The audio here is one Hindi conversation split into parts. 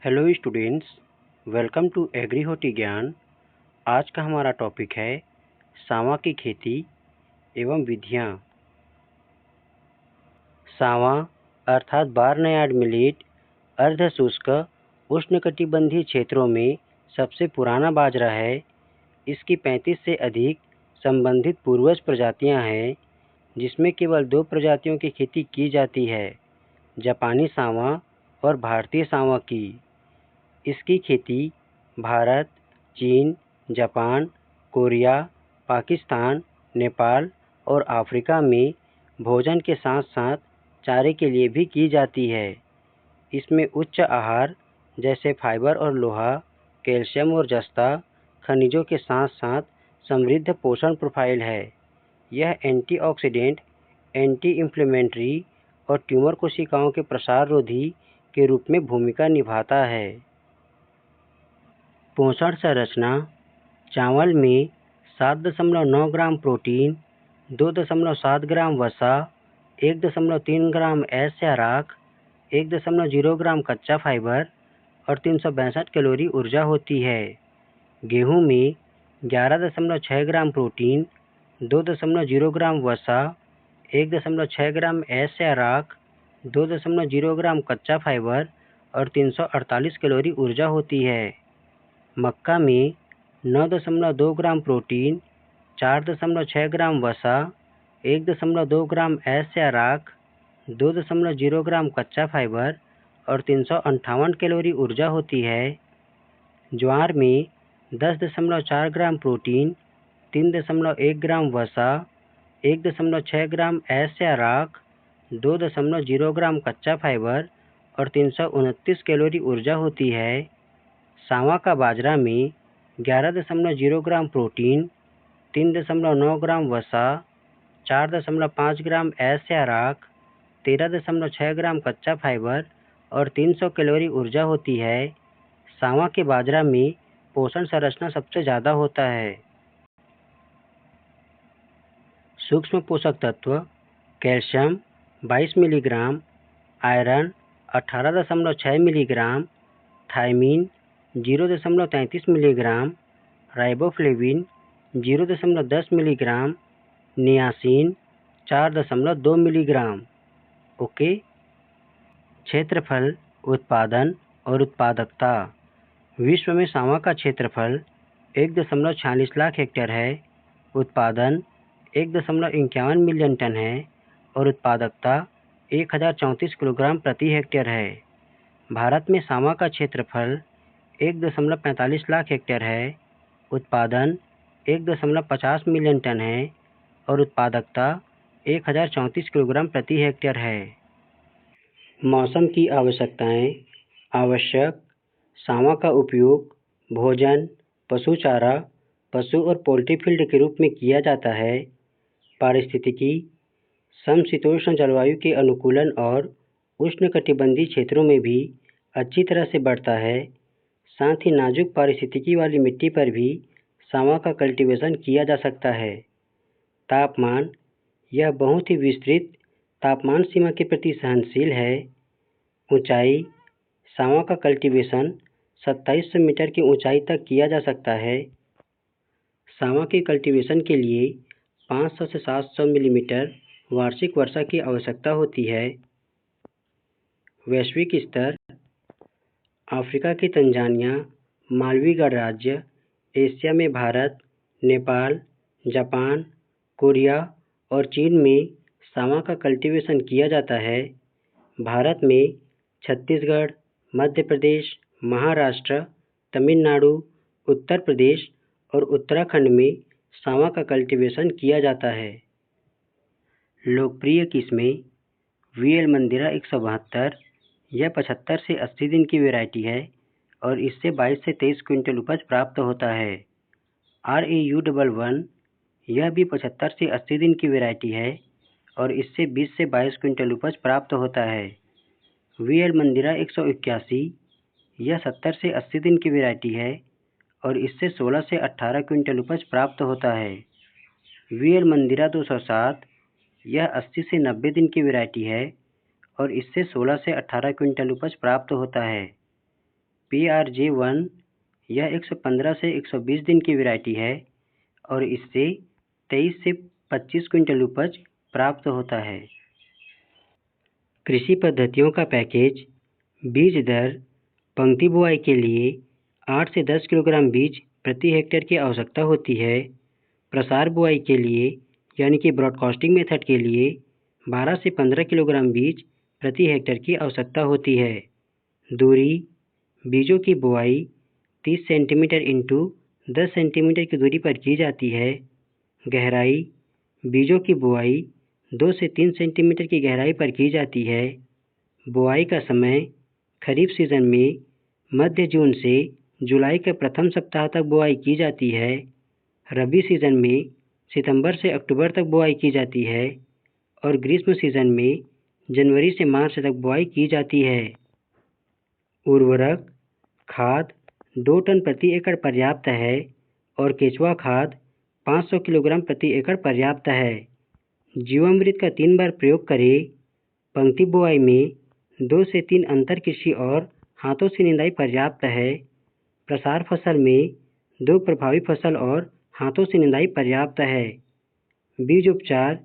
Hello students, welcome to agri Gyan. आज का हमारा टॉपिक है सांवा की खेती एवं विधियाँ। सांवा अर्थात बार्नयार्ड मिलेट अर्ध शुष्क उष्णकटिबंधीय क्षेत्रों में सबसे पुराना बाजरा है। इसकी 35 से अधिक संबंधित पूर्वज प्रजातियां हैं, जिसमें केवल 2 प्रजातियों की खेती की जाती है, जापानी सांवा और भारतीय सांवा की। इसकी खेती भारत, चीन, जापान, कोरिया, पाकिस्तान, नेपाल और अफ्रीका में भोजन के साथ साथ चारे के लिए भी की जाती है। इसमें उच्च आहार जैसे फाइबर और लोहा, कैल्शियम और जस्ता, खनिजों के साथ साथ समृद्ध पोषण प्रोफाइल है। यह एंटीऑक्सीडेंट, एंटी इन्फ्लेमेटरी और ट्यूमर कोशिकाओं के प्रसार रोधी के रूप में भूमिका निभाता है। पोषण संरचना: चावल में 7.9 ग्राम प्रोटीन, 2.7 ग्राम वसा, 1.3 ग्राम ऐश या राख, 1.0 ग्राम कच्चा फाइबर और 362 कैलोरी ऊर्जा होती है। गेहूं में 11.6 ग्राम प्रोटीन, 2.0 ग्राम वसा, 1.6 ग्राम ऐश या राख, 2.0 ग्राम कच्चा फाइबर और 348 कैलोरी ऊर्जा होती है। मक्का में 9.2 ग्राम प्रोटीन, 4.6 ग्राम वसा, 1.2 ग्राम ऐश या राख, 2.0 ग्राम कच्चा फाइबर और 358 कैलोरी ऊर्जा होती है। ज्वार में 10.4 ग्राम प्रोटीन, 3.1 ग्राम वसा, 1.6 ग्राम ऐश या राख, 2.0 ग्राम कच्चा फाइबर और 329 कैलोरी ऊर्जा होती है। सांवा का बाजरा में 11.0 ग्राम प्रोटीन, 3.9 ग्राम वसा, 4.5 ग्राम ऐश या राख, 13.6 ग्राम कच्चा फाइबर और 300 कैलोरी ऊर्जा होती है। सांवा के बाजरा में पोषण संरचना सबसे ज़्यादा होता है। सूक्ष्म पोषक तत्व: calcium 22 milligram, iron 18.6 milligram, thiamine 0.33 milligram, riboflavin 0.10 milligram, niacin 4.2 milligram. Okay. क्षेत्रफल, उत्पादन और उत्पादकता: विश्व में सांवा का क्षेत्रफल 1.46 लाख हेक्टेयर है, उत्पादन 1.51 मिलियन टन है और उत्पादकता 1034 किलोग्राम प्रति हेक्टेयर है। भारत में सांवा का क्षेत्रफल 1.45 लाख हेक्टेयर है, उत्पादन 1.50 मिलियन टन है और उत्पादकता 1034 किलोग्राम प्रति हेक्टेयर है। मौसम की आवश्यकताएं: आवश्यक: सांवा का उपयोग भोजन, पशु चारा, पशु और पोल्ट्री फीड के रूप में किया जाता है। पारिस्थितिकी: समशीतोष्ण जलवायु के अनुकूलन और उष्णकटिबंधीय क्षेत्रों में भी अच्छी तरह से बढ़ता है। साथ ही नाजुक पारिस्थितिकी वाली मिट्टी पर भी सांवा का कल्टीवेशन किया जा सकता है। तापमान: यह बहुत ही विस्तृत तापमान सीमा के प्रति सहनशील है। ऊंचाई: सांवा का कल्टीवेशन 2700 मीटर की ऊंचाई तक किया जा सकता है। सांवा के कल्टीवेशन के लिए 500 से 700 मिलीमीटर वार्षिक वर्षा की आवश्यकता होती है। वैश्विक स्तर: अफ्रीका की तंजानिया, मालवी गणराज्य, एशिया में भारत, नेपाल, जापान, कोरिया और चीन में सांवा का कल्टीवेशन किया जाता है। भारत में छत्तीसगढ़, मध्य प्रदेश, महाराष्ट्र, तमिलनाडु, उत्तर प्रदेश और उत्तराखंड में सांवा का कल्टीवेशन किया जाता है। लोकप्रिय किस्में: वीएल मंदिरा 172, यह 75 से 80 दिन की वैरायटी है और इससे 22 से 23 क्विंटल उपज प्राप्त होता है। RAU11, यह भी 75 से 80 दिन की वैरायटी है और इससे 20 से 22 क्विंटल उपज प्राप्त होता है। वीएल मंदिरा 181, यह 70 से 80 दिन की वैरायटी है और इससे 16 से 18 क्विंटल उपज प्राप्त होता है। वीएल मंदिरा 207, यह 80 से 90 दिन की वैरायटी है और इससे 16 से 18 क्विंटल उपज प्राप्त होता है। PRJ1 यह 115 से 120 दिन की वैरायटी है और इससे 23 से 25 क्विंटल उपज प्राप्त होता है। कृषि पद्धतियों का पैकेज: बीज दर: पंक्ति बुआई के लिए 8 से 10 किलोग्राम बीज प्रति हेक्टेयर की आवश्यकता होती है। प्रसार बुआई के लिए यानी कि ब्रॉडकास्टिंग मेथड के लिए 12 से 15 किलोग्राम बीज प्रति हेक्टेयर की आवश्यकता होती है। दूरी: बीजों की बुआई 30 सेंटीमीटर इंटू 10 सेंटीमीटर की दूरी पर की जाती है। गहराई: बीजों की बुआई 2 से 3 सेंटीमीटर की गहराई पर की जाती है। बुआई का समय: खरीफ सीजन में मध्य जून से जुलाई के प्रथम सप्ताह तक बुआई की जाती है। रबी सीजन में सितंबर से अक्टूबर तक बुआई की जाती है और ग्रीष्म सीजन में जनवरी से मार्च तक बुआई की जाती है। उर्वरक: खाद 2 टन प्रति एकड़ पर्याप्त है और केंचुआ खाद 500 किलोग्राम प्रति एकड़ पर्याप्त है। जीवामृत का 3 बार प्रयोग करें। पंक्ति बुआई में 2 से 3 अंतर कृषि और हाथों से निंदाई पर्याप्त है। प्रसार फसल में 2 प्रभावी फसल और हाथों से निंदाई पर्याप्त है। बीज उपचार: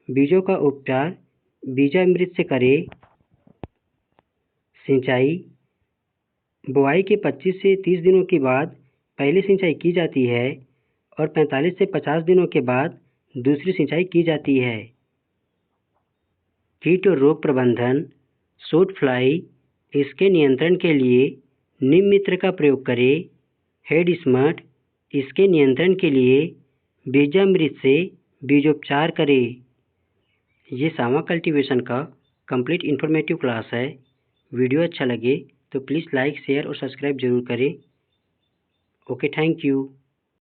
बीजों का उपचार बीजामृत से करें। सिंचाई: बुआई के 25 से 30 दिनों के बाद पहली सिंचाई की जाती है और 45 से 50 दिनों के बाद दूसरी सिंचाई की जाती है। कीट और रोग प्रबंधन: सूट फ्लाई, इसके नियंत्रण के लिए नीम मित्र का प्रयोग करें। हेड स्मट, इसके नियंत्रण के लिए बीजामृत से बीजोपचार करें। ये सावा कल्टीवेशन का कंप्लीट इन्फॉर्मेटिव क्लास है। वीडियो अच्छा लगे तो प्लीज़ लाइक, शेयर और सब्सक्राइब जरूर करें। Okay, thank you.